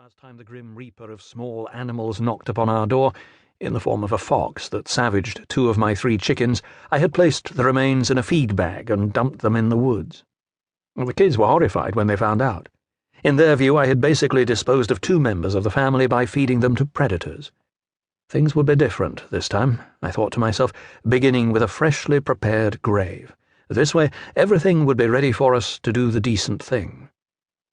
last time the grim reaper of small animals knocked upon our door, in the form of a fox that savaged 2 of my 3 chickens, I had placed the remains in a feed bag and dumped them in the woods. The kids were horrified when they found out. In their view, I had basically disposed of 2 members of the family by feeding them to predators. Things would be different this time, I thought to myself, beginning with a freshly prepared grave. This way, everything would be ready for us to do the decent thing.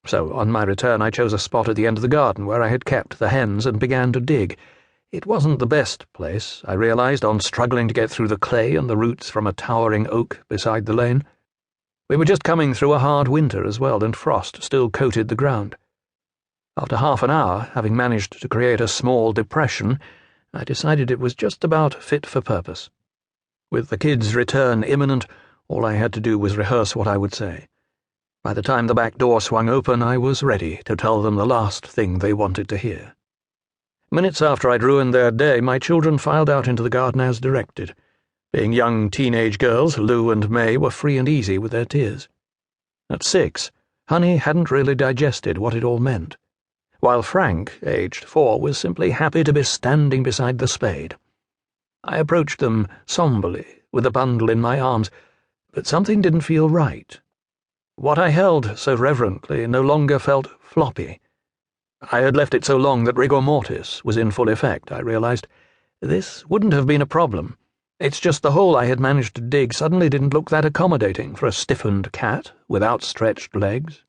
So, on my return, I chose a spot at the end of the garden where I had kept the hens and began to dig. It wasn't the best place, I realized, on struggling to get through the clay and the roots from a towering oak beside the lane. We were just coming through a hard winter as well, and frost still coated the ground. After half an hour, having managed to create a small depression, I decided it was just about fit for purpose. With the kids' return imminent, all I had to do was rehearse what I would say. By the time the back door swung open, I was ready to tell them the last thing they wanted to hear. Minutes after I'd ruined their day, my children filed out into the garden as directed. Being young teenage girls, Lou and May were free and easy with their tears. At 6, Honey hadn't really digested what it all meant, while Frank, aged 4, was simply happy to be standing beside the spade. I approached them somberly, with a bundle in my arms, but something didn't feel right. What I held so reverently no longer felt floppy. I had left it so long that rigor mortis was in full effect, I realized. This wouldn't have been a problem. It's just the hole I had managed to dig suddenly didn't look that accommodating for a stiffened cat with outstretched legs.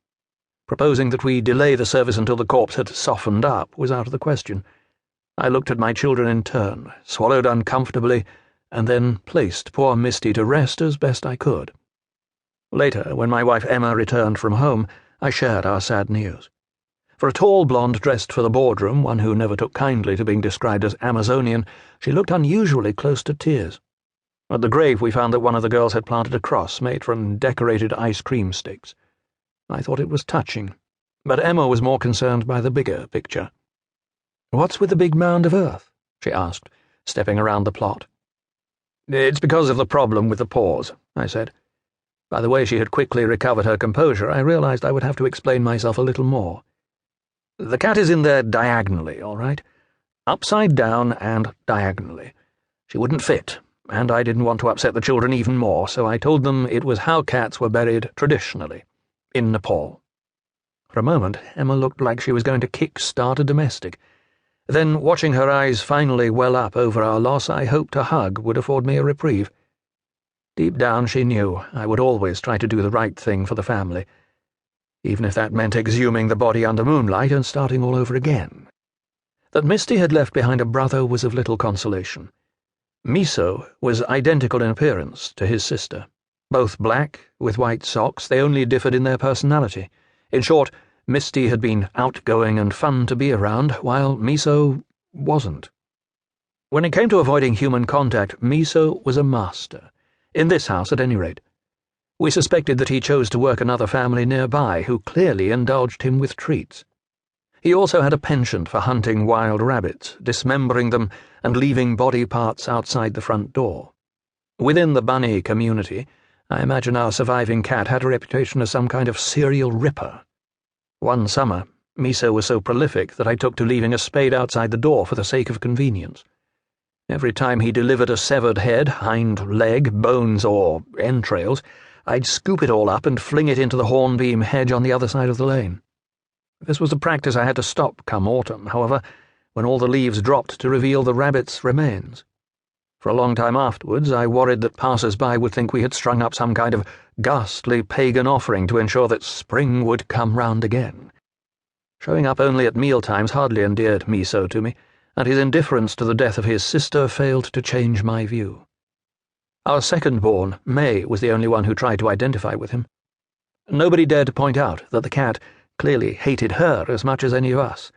Proposing that we delay the service until the corpse had softened up was out of the question. I looked at my children in turn, swallowed uncomfortably, and then placed poor Misty to rest as best I could. Later, when my wife Emma returned from home, I shared our sad news. For a tall blonde dressed for the boardroom, one who never took kindly to being described as Amazonian, she looked unusually close to tears. At the grave we found that one of the girls had planted a cross made from decorated ice cream sticks. I thought it was touching, but Emma was more concerned by the bigger picture. "What's with the big mound of earth?" she asked, stepping around the plot. "It's because of the problem with the paws," I said. By the way she had quickly recovered her composure, I realized I would have to explain myself a little more. "The cat is in there diagonally, all right? Upside down and diagonally. She wouldn't fit, and I didn't want to upset the children even more, so I told them it was how cats were buried traditionally, in Nepal." For a moment, Emma looked like she was going to kick-start a domestic. Then, watching her eyes finally well up over our loss, I hoped a hug would afford me a reprieve. Deep down she knew I would always try to do the right thing for the family, even if that meant exhuming the body under moonlight and starting all over again. That Misty had left behind a brother was of little consolation. Miso was identical in appearance to his sister. Both black, with white socks, they only differed in their personality. In short, Misty had been outgoing and fun to be around, while Miso wasn't. When it came to avoiding human contact, Miso was a master. In this house, at any rate. We suspected that he chose to work another family nearby, who clearly indulged him with treats. He also had a penchant for hunting wild rabbits, dismembering them and leaving body parts outside the front door. Within the bunny community, I imagine our surviving cat had a reputation as some kind of serial ripper. One summer, Miso was so prolific that I took to leaving a spade outside the door for the sake of convenience. Every time he delivered a severed head, hind leg, bones, or entrails, I'd scoop it all up and fling it into the hornbeam hedge on the other side of the lane. This was a practice I had to stop come autumn, however, when all the leaves dropped to reveal the rabbit's remains. For a long time afterwards, I worried that passers-by would think we had strung up some kind of ghastly pagan offering to ensure that spring would come round again. Showing up only at mealtimes hardly endeared Miso to me, and his indifference to the death of his sister failed to change my view. Our second-born, May, was the only one who tried to identify with him. Nobody dared to point out that the cat clearly hated her as much as any of us.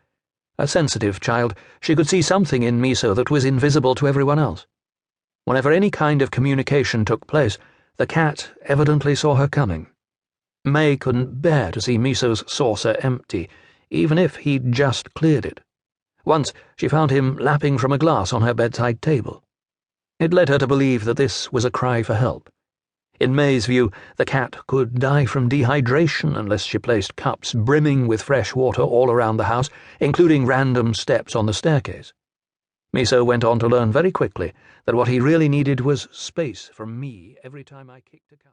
A sensitive child, she could see something in Miso that was invisible to everyone else. Whenever any kind of communication took place, the cat evidently saw her coming. May couldn't bear to see Miso's saucer empty, even if he'd just cleared it. Once she found him lapping from a glass on her bedside table. It led her to believe that this was a cry for help. In May's view, the cat could die from dehydration unless she placed cups brimming with fresh water all around the house, including random steps on the staircase. Miso went on to learn very quickly that what he really needed was space from me every time I kicked a cup.